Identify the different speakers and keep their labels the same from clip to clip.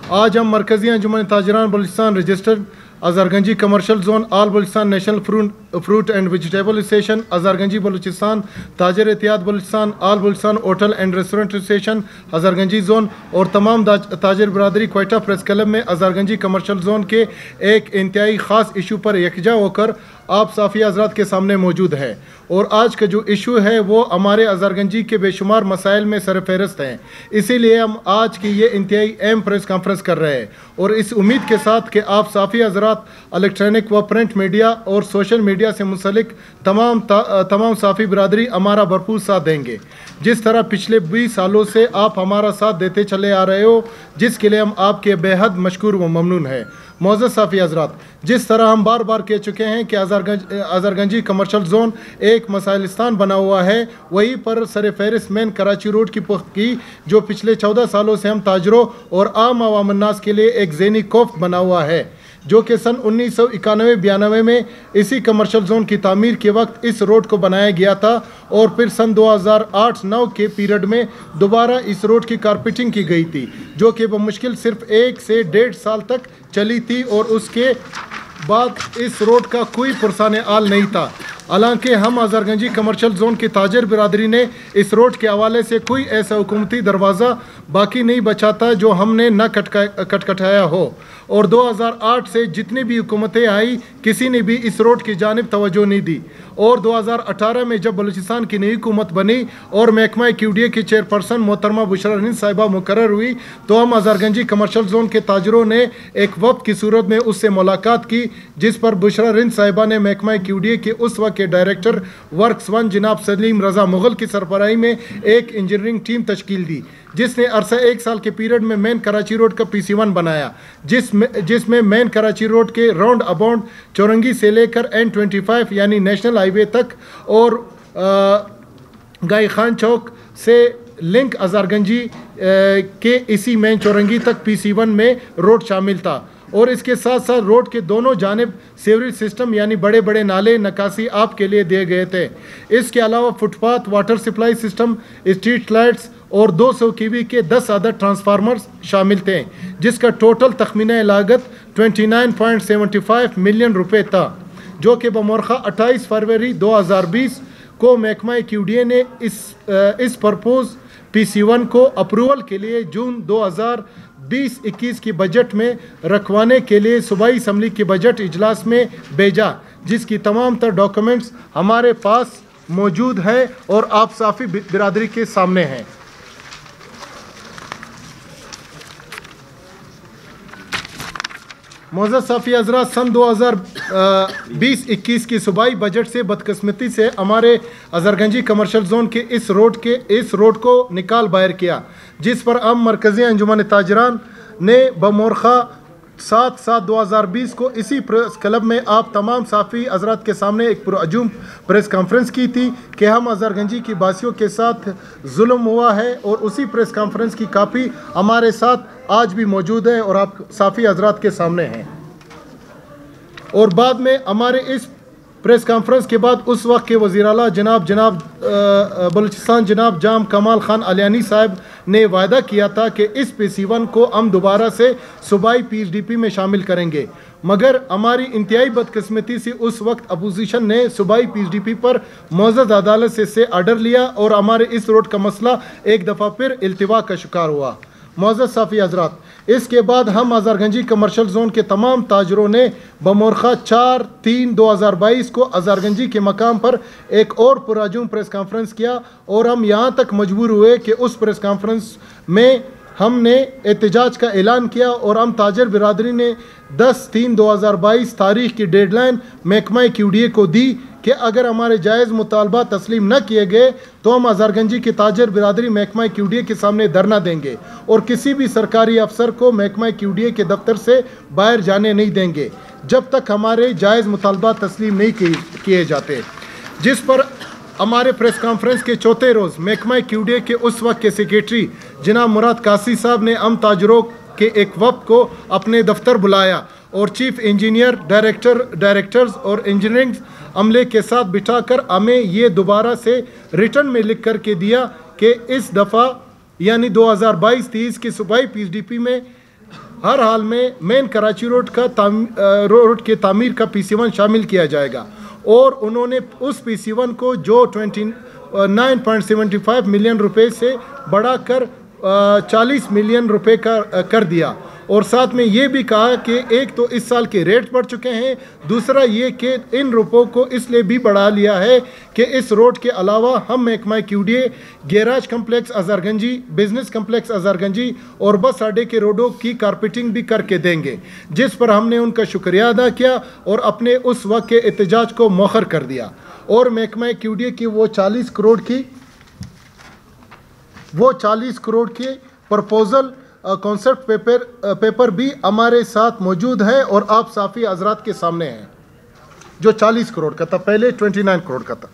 Speaker 1: आज हम मरकज़ी अंजुमन ताजरान बलूचिस्तान रजिस्टर्ड अजहरगंजी commercial zone all Balochistan national fruit and vegetable station अजहरगंजी बलूचिस्तान ताजर एहतियात Balochistan all Balochistan hotel and restaurant station अजहरगंजी जोन और तमाम ताजर बरदरी क्वेटा प्रेस क्लब में अजहरगंजी कमर्शियल जोन के एक इंतहाई ख़ास इशू पर यकजा होकर आप साफ़ी हज़रात के सामने मौजूद है। और आज का जो इशू है वो हमारे अजहरगंजी के बेशुमार मसाइल में सरफहरिस्त हैं। इसीलिए हम आज की ये इंतहाई अहम प्रेस कॉन्फ्रेंस कर रहे हैं और इस उम्मीद के साथ कि आप साफ़ी हज़रात इलेक्ट्रॉनिक व प्रिंट मीडिया और सोशल मीडिया से मुंसलिक तमाम साफ़ी बरदरी हमारा भरपूर साथ देंगे। जिस तरह पिछले 20 सालों से आप हमारा साथ देते चले आ रहे हो, जिसके लिए हम आपके बेहद मशकूर व ममनून है। मौजूद साफ़ी हज़रात, जिस तरह हम बार बार कह चुके हैं कि अजहरगंजी कमर्शियल जोन एक मसाइलिस्तान बना हुआ है, वहीं पर सर फहरिस्त मेन कराची रोड की जो पिछले 14 सालों से हम ताजरों और आम अवामन्नास के लिए एक ज़हनी खौफ बना हुआ है, जो कि सन 1991-92 में इसी कमर्शियल जोन की तामीर के वक्त इस रोड को बनाया गया था और फिर सन 2008-9 के पीरियड में दोबारा इस रोड की कारपेटिंग की गई थी, जो कि बमुश्किल सिर्फ 1 से 1.5 साल तक चली थी और उसके बाद इस रोड का कोई पुरसान आल नहीं था। हालांकि हम अजहरगंजी कमर्शियल जोन की ताजर बिरादरी ने इस रोड के हवाले से कोई ऐसा हुकूमती दरवाज़ा बाकी नहीं बचा था जो हमने न खटखटाया हो, और 2008 से जितनी भी हुकूमतें आई किसी ने भी इस रोड की जानिब तवज्जो नहीं दी। और 2018 में जब बलूचिस्तान की नई हुकूमत बनी और महकमा QDA की चेयरपर्सन मोहतरमा बुशरा रिंद साहिबा मुकर्रर हुई, तो हम अजहरगंजी कमर्शियल जोन के ताजरों ने एक वक्त की सूरत में उससे मुलाकात की, जिस पर बुशरा रिंद साहिबा ने महकमा QDA के उस वक्त के डायरेक्टर वर्क्स 1 जनाब सलीम रजा मुगल की सरबराही में एक इंजीनियरिंग टीम तश्कील दी, जिसने अरसा 1 साल के पीरियड में मेन कराची रोड का PC1 बनाया, जिसमें मेन कराची रोड के राउंड अबाउंड चौरंगी से लेकर N25 यानी नेशनल हाईवे तक और गाई खान चौक से लिंक अजहरगंजी के इसी मेन चौरंगी तक PC1 में रोड शामिल था। और इसके साथ साथ रोड के दोनों जानिब सीवरेज सिस्टम यानी बड़े बड़े नाले नकासी आपके लिए दिए गए थे। इसके अलावा footpath, water supply system, street lights और 200 kV के 10 अदद ट्रांसफार्मर्स शामिल थे, जिसका टोटल तखमीना लागत 29.75 मिलियन रुपए था, जो कि बमौरखा 28 फरवरी 2020 को महकमा QDA ने इस प्रपोज PC1 को अप्रूवल के लिए जून 2020-21 की बजट में रखवाने के लिए सूबाई असम्बली के बजट इजलास में भेजा, जिसकी तमाम तर डॉक्यूमेंट्स हमारे पास मौजूद हैं और आप साफ़ी बिरादरी के सामने हैं। मौजूद साफ़ी हज़रात, सन 2020-21 की सूबाई बजट से बदकिस्मती से हमारे अजहरगंजी कमर्शियल जोन के इस रोड को निकाल बाहर किया, जिस पर हम मरकज़ी अंजुमन ताजरान ने बमौरखा 7/7/2020 को इसी प्रेस क्लब में आप तमाम साफ़ी हज़रात के सामने एक पुरअजूम प्रेस कॉन्फ्रेंस की थी कि हम अजहरगंजी की बासियों के साथ जुल्म हुआ है, और उसी प्रेस कॉन्फ्रेंस की कापी हमारे साथ आज भी मौजूद है और आप साफ़ी हज़रात के सामने हैं। और बाद में हमारे इस प्रेस कॉन्फ्रेंस के बाद उस वक्त के वज़ीर आला जनाब बलूचिस्तान जनाब जाम कमाल खान अलियानी साहब ने वायदा किया था कि इस PC1 को हम दोबारा से सूबाई PSDP में शामिल करेंगे, मगर हमारी इंतहाई बदकिस्मती से उस वक्त अपोजिशन ने सूबाई PSDP पर मौजूद अदालत से आर्डर लिया और हमारे इस रोड का मसला एक दफ़ा फिर इल्तिवा का शिकार हुआ। मौजूद साफ़ी हज़रात, इसके बाद हम अजहरगंजी कमर्शियल जोन के तमाम ताजरों ने बमौरखा 4/3/2022 को अजहरगंजी के मकाम पर एक और पुरअजूम प्रेस कॉन्फ्रेंस किया, और हम यहाँ तक मजबूर हुए कि उस प्रेस कॉन्फ्रेंस में हमने एहतजाज का ऐलान किया और हम ताजर बिरादरी ने 10/3/2022 तारीख की डेडलाइन महकमा QDA को दी कि अगर हमारे जायज़ मुतालबा तस्लीम न किए गए तो हम अजहरगंजी की ताजर बिरादरी महकमा QDA के सामने धरना देंगे और किसी भी सरकारी अफसर को महकमा QDA के दफ्तर से बाहर जाने नहीं देंगे जब तक हमारे जायज़ मुतालबा तस्लीम नहीं किए जाते। जिस पर हमारे प्रेस कॉन्फ्रेंस के चौथे रोज़ महकमा QDA के उस वक्त के सेक्रेटरी जनाब मुराद कासी साहब ने हम ताजरों के एक वक्त को अपने दफ्तर बुलाया और चीफ इंजीनियर, डायरेक्टर्स और इंजीनियरिंग अमले के साथ बिठाकर हमें ये दोबारा से रिटर्न में लिख कर के दिया कि इस दफ़ा यानी 2022-23 की सूबाई PSDP में हर हाल में मेन कराची रोड रोड के तामीर का PC1 शामिल किया जाएगा। और उन्होंने उस PC1 को जो 29.75 मिलियन रुपए से बढ़ाकर 40 मिलियन रुपए का कर दिया। और साथ में ये भी कहा कि एक तो इस साल के रेट बढ़ चुके हैं, दूसरा ये कि इन रुपयों को इसलिए भी बढ़ा लिया है कि इस रोड के अलावा हम महकमा QDA गैराज कम्प्लेक्स अजहरगंजी, बिजनेस कम्प्लेक्स अजहरगंजी और बस अड्डे के रोडों की कारपेटिंग भी करके देंगे, जिस पर हमने उनका शुक्रिया अदा किया और अपने उस वक्त के एहतजाज को मौखर कर दिया। और महकमा QDA की वो 40 करोड़ की प्रपोजल कॉन्सेप्ट पेपर भी हमारे साथ मौजूद है और आप साफ़ी हजरात के सामने हैं। जो 40 करोड़ का था, पहले 29 करोड़ का था।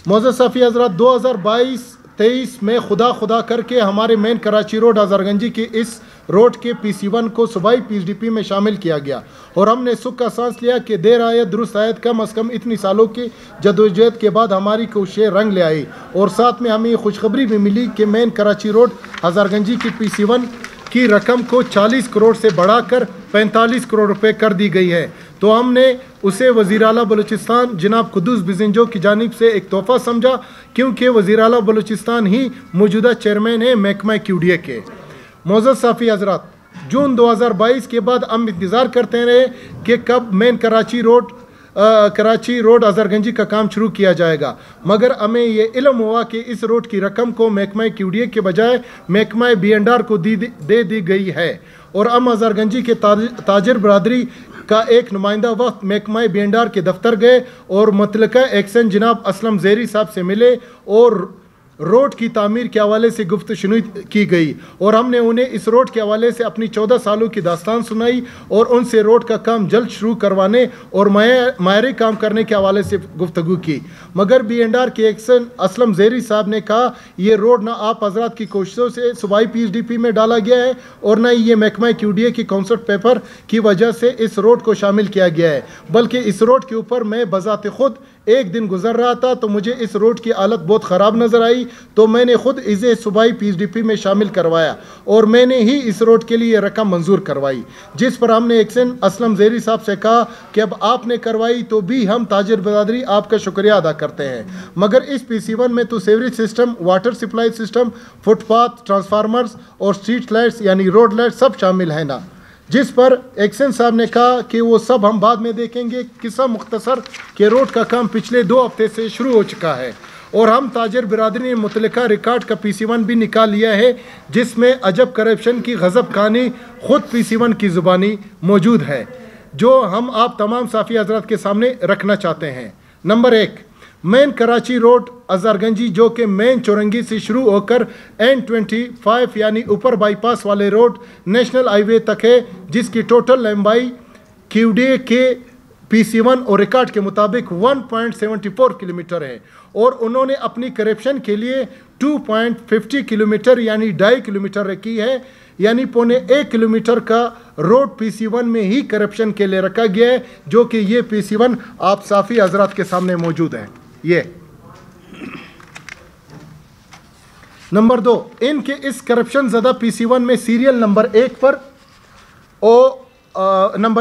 Speaker 1: मौजूद साफ़ी हजरात, 2022-23 में खुदा करके हमारे मेन कराची रोड अजहरगंजी की इस रोड के PC1 को सूबाई PSDP में शामिल किया गया और हमने सुख का सांस लिया कि देर आयत दुरुस्त आयत, कम अज़ कम इतनी सालों की जदोजहद के बाद हमारी कोशिशें रंग ले आई। और साथ में हमें ये खुशखबरी भी मिली कि मेन कराची रोड अजहरगंजी की PC1 की रकम को 40 करोड़ से बढ़ाकर 45 करोड़ रुपए कर दी गई है। तो हमने उसे वज़ीर आला बलूचिस्तान जनाब कुद्दूस बिज़िंजो की जानिब से एक तोहफ़ा समझा, क्योंकि वज़ीर आला बलूचिस्तान ही मौजूदा चेयरमैन है महकमा QDA के। मौजूद साफ़ी हजरात, जून 2022 के बाद हम इंतज़ार करते रहे कि कब मेन कराची रोड अजहरगंजी का काम शुरू किया जाएगा, मगर हमें ये इल्म हुआ कि इस रोड की रकम को महकमा QDA के बजाय महकमा B&R को दे दी गई है। और हम अजहरगंजी के ताजिर बरादरी का एक नुमाइंदा वक्त महकमा B&R के दफ्तर गए और मुतल्लिका एक्शन जनाब असलम ज़ेरी साहब से मिले और रोड की तामीर के हवाले से गुफ्तशुनी की गई और हमने उन्हें इस रोड के हवाले से अपनी 14 सालों की दास्तान सुनाई और उनसे रोड का काम जल्द शुरू करवाने और मायरे काम करने के हवाले से गुफ्तगू की। मगर B&R के एक्शन असलम ज़ेरी साहब ने कहा, ये रोड ना आप हजरात की कोशिशों से सूबाई PSDP में डाला गया है और न ही ये महकमा QDA की कॉन्सेप्ट पेपर की वजह से इस रोड को शामिल किया गया है, बल्कि इस रोड के ऊपर मैं बज़ात खुद एक दिन गुजर रहा था तो मुझे इस रोड की हालत बहुत ख़राब नज़र आई, तो मैंने खुद इसे सूबाई PSDP में शामिल करवाया और मैंने ही इस रोड के लिए रकम मंजूर करवाई। जिस पर हमने एक्शन असलम ज़ेरी साहब से कहा कि अब आपने करवाई तो भी हम ताजिर बरादरी आपका शुक्रिया अदा करते हैं, मगर इस PC1 में तो sewerage system, water supply system, footpath, transformers और स्ट्रीट लाइट्स यानी रोड लाइट सब शामिल है ना। जिस पर एक्शन साहब ने कहा कि वो सब हम बाद में देखेंगे। किस्सा मुख्तसर के रोड का काम पिछले 2 हफ्ते से शुरू हो चुका है और हम ताजिर बिरादरी ने मुतल्लिका रिकॉर्ड का PC1 भी निकाल लिया है, जिसमें अजब करप्शन की गज़ब कहानी खुद PC1 की ज़ुबानी मौजूद है, जो हम आप तमाम साफ़ी हज़रात के सामने रखना चाहते हैं। नंबर 1, मेन कराची रोड अजहरगंजी, जो कि मेन चौरंगी से शुरू होकर N25 यानी ऊपर बाईपास वाले रोड नेशनल हाईवे तक है, जिसकी टोटल लंबाई QDA के PC1 और रिकॉर्ड के मुताबिक 1.74 किलोमीटर है और उन्होंने अपनी करप्शन के लिए 2.50 किलोमीटर यानी 2.5 किलोमीटर रखी है, यानी 0.25 किलोमीटर का रोड PC1 में ही करप्शन के लिए रखा गया है, जो कि ये PC1 आप साफ़ी हजरात के सामने मौजूद है। ये नंबर 2, इनके इस करप्शन ज़दा PC1 में सीरियल नंबर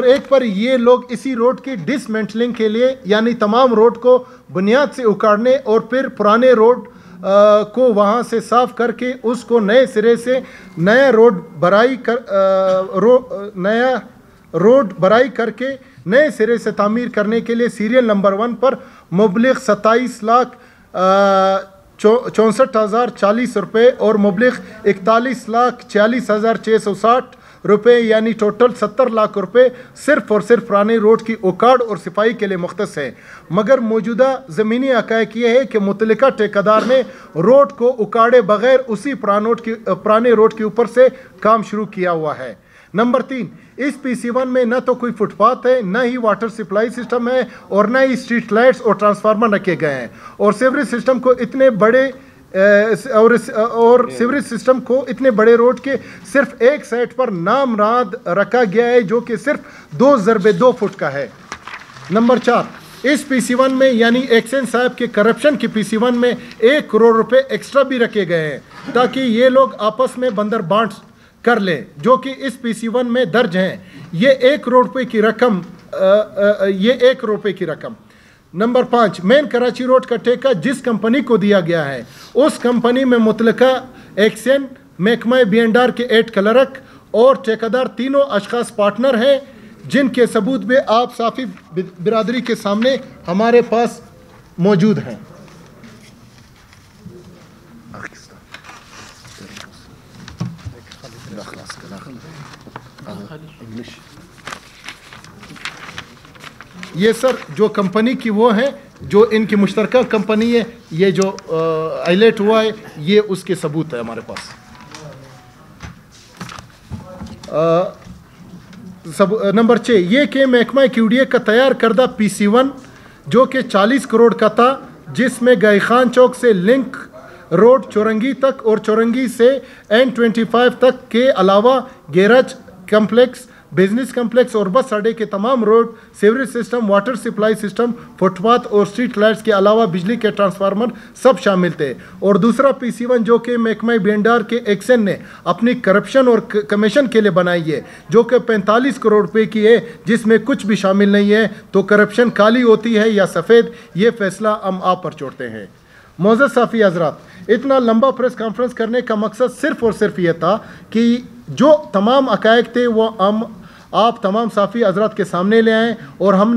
Speaker 1: 1 पर ये लोग इसी रोड की डिसमेंटलिंग के लिए यानी तमाम रोड को बुनियाद से उखाड़ने और फिर पुराने रोड को वहाँ से साफ करके उसको नए सिरे से नया रोड भराई करके नए सिरे से तामीर करने के लिए सीरियल नंबर 1 पर मुबलिग 27,64,040 रुपये और मुबलिग 41,46,660 रुपये यानी टोटल 70 लाख रुपए सिर्फ और सिर्फ पुराने रोड की उखाड़ और सफाई के लिए मुख्तस है। मगर मौजूदा ज़मीनी हक़ाइक़ ये है कि मुतल्लिका ठेकेदार ने रोड को उखाड़े बगैर उसी पुराने रोड के ऊपर से काम शुरू किया हुआ है। नंबर 3, इस PC1 में न तो कोई फुटपाथ है, न ही वाटर सप्लाई सिस्टम है और न ही स्ट्रीट लाइट्स और ट्रांसफार्मर रखे गए हैं और सीवरेज सिस्टम को इतने बड़े रोड के सिर्फ एक साइड पर नामराद रखा गया है, जो कि सिर्फ 2 फुट का है। नंबर 4, इस PC1 में यानी एक्शन साहब के करप्शन के PC1 में 1 करोड़ रुपए एक्स्ट्रा भी रखे गए हैं ताकि ये लोग आपस में बंदर बांट कर लें जो कि इस PC1 में दर्ज हैं। ये 1 करोड़ रुपए की रकम, ये 1 करोड़ रुपए की रकम। नंबर 5, मेन कराची रोड का ठेका जिस कंपनी को दिया गया है उस कंपनी में मुतलका एक्सन, महकमा B&R के 8 क्लर्क और ठेकेदार तीनों अशखास पार्टनर हैं, जिनके सबूत भी आप साफ़ी बिरादरी के सामने हमारे पास मौजूद हैं। ये सर जो कंपनी की वो है, जो इनकी मुश्तरका कंपनी है, ये जो हाईलाइट हुआ है, ये उसके सबूत है हमारे पास। नंबर 6, ये कि महकमा QDA का तैयार करदा PC1 जो कि 40 करोड़ का था, जिसमें गाई खान चौक से लिंक रोड चौरंगी तक और चौरंगी से N25 तक के अलावा गैराज कम्प्लेक्स, बिजनेस कम्प्लेक्स और बस अड्डे के तमाम road, sewerage system, water supply system, footpath और स्ट्रीट लाइट्स के अलावा बिजली के ट्रांसफार्मर सब शामिल थे। और दूसरा PC1 जो कि महकमा B&R के एक्सन ने अपनी करप्शन और कमीशन के लिए बनाई है, जो कि 45 करोड़ रुपए की है, जिसमें कुछ भी शामिल नहीं है। तो करप्शन काली होती है या सफ़ेद, ये फैसला हम आप पर छोड़ते हैं। मोअज़्ज़ज़ साफ़ी हज़रात, इतना लंबा प्रेस कॉन्फ्रेंस करने का मकसद सिर्फ़ और सिर्फ ये था कि जो तमाम हक़ाइक़ थे वो हम आप तमाम साफ़ी हज़रात के सामने ले आएँ, और हम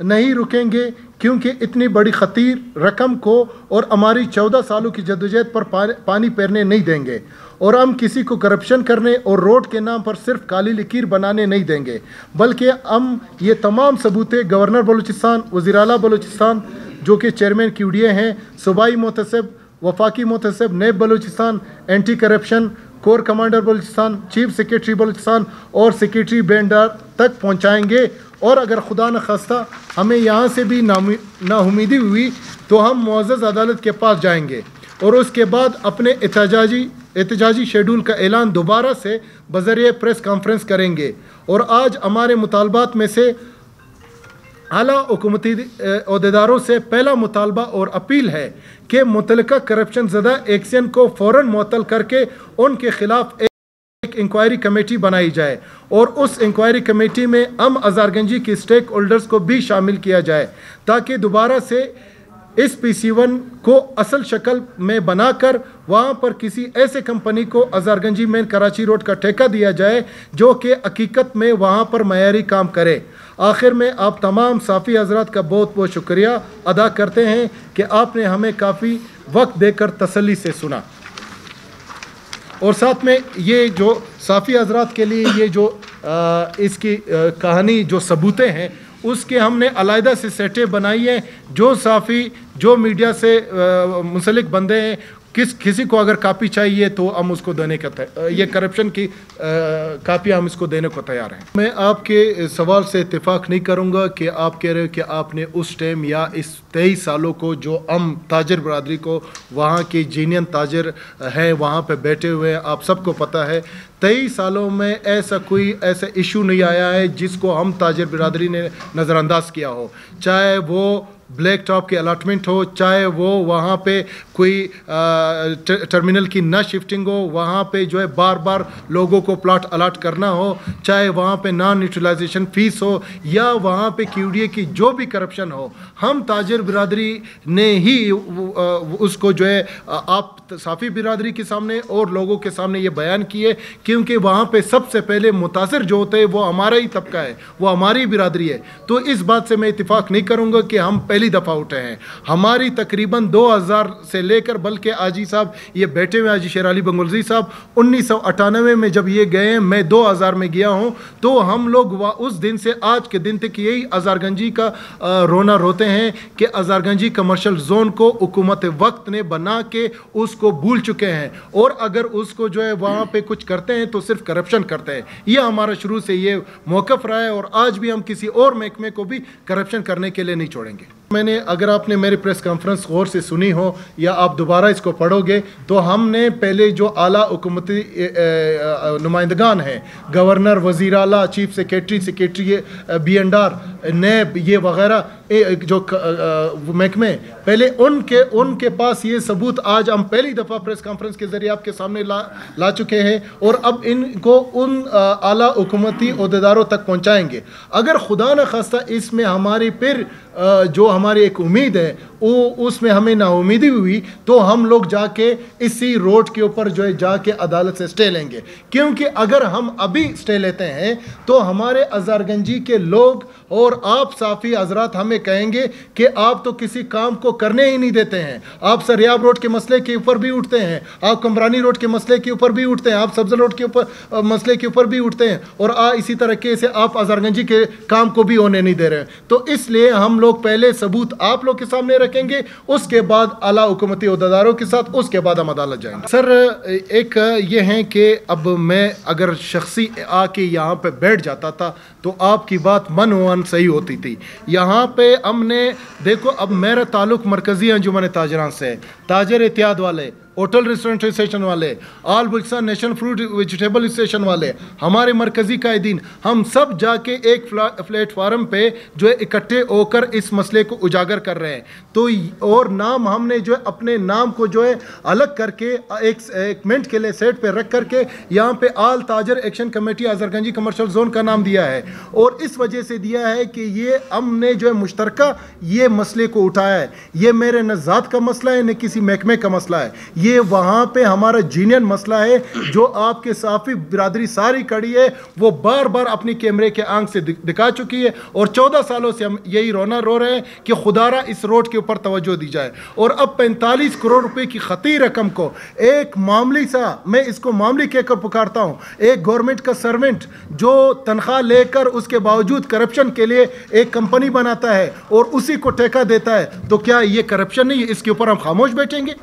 Speaker 1: नहीं रुकेंगे, क्योंकि इतनी बड़ी ख़तीर रकम को और हमारी 14 सालों की जद्दोजहद पर पानी फेरने नहीं देंगे। और हम किसी को करप्शन करने और रोड के नाम पर सिर्फ काली लकीर बनाने नहीं देंगे, बल्कि हम ये तमाम सबूतें गवर्नर बलूचिस्तान, वज़ीर आला बलूचिस्तान जो कि चेयरमैन QDA हैं, सूबाई मोहतसिब, वफाकी मोहतसिब, नेब Balochistan, anti corruption, core commander Balochistan, chief secretary Balochistan और सेक्रेटरी B&R तक पहुंचाएंगे। और अगर खुदा न खास्ता हमें यहाँ से भी नाउमीदी हुई तो हम मुअज़्ज़ज़ अदालत के पास जाएंगे और उसके बाद अपने एहतजाजी शेड्यूल का ऐलान दोबारा से बज़रिए प्रेस कॉन्फ्रेंस करेंगे। और आज हमारे मुतालबात में से आला हुकूमती अहदेदारों से पहला मुतालबा और अपील है कि मुतलका करप्शन ज़दा एक्शन को फ़ौरन मुअत्तल करके उनके खिलाफ एक इंक्वायरी कमेटी बनाई जाए, और उस इंक्वायरी कमेटी में हम हज़ारगंजी के स्टेक होल्डर्स को भी शामिल किया जाए, ताकि दोबारा से इस PC1 को असल शक्ल में बनाकर वहाँ पर किसी ऐसे कंपनी को हज़ारगंजी में कराची रोड का ठेका दिया जाए जो कि हकीकत में वहाँ पर मयारी काम करे। आखिर में आप तमाम साफ़ी हज़रात का बहुत बहुत शुक्रिया अदा करते हैं कि आपने हमें काफ़ी वक्त देकर तसल्ली से सुना। और साथ में ये जो साफ़ी हज़रात के लिए ये जो इसकी कहानी जो सबूतें हैं उसके हमने अलहदा से सेटें बनाई हैं। जो साफ़ी जो मीडिया से मुंसलिक बंदे हैं, किसी को अगर कापी चाहिए तो हम उसको देने का ये करप्शन की कापी हम इसको देने को तैयार हैं। मैं आपके सवाल से इत्तेफाक नहीं करूंगा कि आप कह रहे हो कि आपने उस टाइम या इस 23 सालों को जो हम ताजर बरादरी को वहाँ के जीनियन ताजर हैं वहाँ पे बैठे हुए हैं, आप सबको पता है 23 सालों में ऐसा इशू नहीं आया है जिसको हम ताजर बरादरी ने नज़रअंदाज किया हो, चाहे वो ब्लैक टॉप की अलाटमेंट हो, चाहे वो वहाँ पे कोई टर्मिनल की न शिफ्टिंग हो, वहाँ पे जो है बार बार लोगों को प्लाट अलाट करना हो, चाहे वहाँ पे नॉन यूटिलाइजेशन फ़ीस हो, या वहाँ पे QDA की जो भी करप्शन हो, हम ताजर बिरादरी ने ही उसको जो है आप साफ़ी बिरादरी के सामने और लोगों के सामने ये बयान किए, क्योंकि वहाँ पे सबसे पहले मुतासर जो होते हैं वो हमारा ही तबका है, वो हमारी बिरादरी है। तो इस बात से मैं इत्तेफाक नहीं करूँगा कि हम पहली दफ़ा उठे हैं। हमारी तकरीबन 2000 से लेकर, बल्कि आजी साहब ये बैठे हुए आजी शेर अली बंगुलजी साहब 1998 में जब ये गए, मैं 2000 में गया हूँ, तो हम लोग उस दिन से आज के दिन तक यही हज़ारगंजी का रोना रोते हैं कि हज़ारगंजी कमर्शियल जोन को हुकूमत वक्त ने बना के उसको भूल चुके हैं, और अगर उसको जो है वहाँ पे कुछ करते हैं तो सिर्फ करप्शन करते हैं। यह हमारा शुरू से ये मौक़िफ़ रहा है, और आज भी हम किसी और महकमे को भी करप्शन करने के लिए नहीं छोड़ेंगे। मैंने, अगर आपने मेरी प्रेस कॉन्फ्रेंस गौर से सुनी हो या आप दोबारा इसको पढ़ोगे, तो हमने पहले जो आला हुकूमती नुमाइंदगान हैं, गवर्नर, वज़ीर आला, चीफ सेक्रेटरी B&R, नेब, ये वगैरह जो महकमे पहले उनके पास ये सबूत आज हम पहली दफ़ा प्रेस कॉन्फ्रेंस के ज़रिए आपके सामने ला चुके हैं और अब इनको उन आला हुकूमती ओहदेदारों तक पहुँचाएँगे। अगर खुदा न खास्ता इसमें हमारी फिर जो हमारी एक उम्मीद है वो उसमें हमें नाउमीदी हुई तो हम लोग जाके इसी रोड के ऊपर जो है जाके अदालत से स्टे लेंगे, क्योंकि अगर हम अभी स्टे लेते हैं तो हमारे अज़हरगंजी के लोग और आप साफ़ी हजरात हमें कहेंगे कि आप तो किसी काम को करने ही नहीं देते हैं। आप सरियाब रोड के मसले के ऊपर भी उठते हैं, आप कमरानी रोड के मसले के ऊपर भी उठते हैं, आप सब्ज़ रोड के ऊपर मसले के ऊपर भी उठते हैं और इसी तरीके से आप अज़हरगंजी के काम को भी होने नहीं दे रहे हैं। तो इसलिए हम लोग पहले सबूत आप लोग के सामने रखेंगे, उसके बाद आला हुकूमती ओहदेदारों के साथ, उसके बाद हम अदालत जाएंगे। सर एक ये है कि अब मैं अगर शख्सी आके यहाँ पे बैठ जाता था तो आपकी बात मन सही होती थी। यहाँ पे हमने देखो, अब मेरा ताल्लुक मरकज़ी अंजुमन ताजरान से है, ताजर एहतियात वाले, होटल रेस्टोरेंट स्टेशन वाले, all Balochistan national fruit vegetable station वाले, हमारे मरकज़ी कायदीन, हम सब जाके एक प्लेटफार्म पे जो है इकट्ठे होकर इस मसले को उजागर कर रहे हैं। तो और नाम हमने जो है अपने नाम को जो है अलग करके एक मिनट के लिए सेट पे रख करके यहाँ पे आल ताजर एक्शन कमेटी अज़हरगंजी कमर्शियल जोन का नाम दिया है और इस वजह से दिया है कि ये हमने जो है मुश्तरका ये मसले को उठाया है। ये मेरे न ज़ात का मसला है न किसी महकमे का मसला है, ये वहाँ पे हमारा जीनियन मसला है जो आपके साफ़ी बिरादरी सारी कड़ी है वो बार बार अपनी कैमरे के आंख से दिखा चुकी है और 14 सालों से हम यही रो रहे हैं कि खुदारा इस रोड के ऊपर तवज्जो दी जाए। और अब 45 करोड़ रुपए की खती रकम को एक मामूली सा, मैं इसको मामूली कहकर पुकारता हूँ, एक गवर्नमेंट का सर्वेंट जो तनख्वाह लेकर उसके बावजूद करप्शन के लिए एक कंपनी बनाता है और उसी को ठेका देता है, तो क्या ये करप्शन नहीं है? इसके ऊपर हम खामोश बैठेंगे?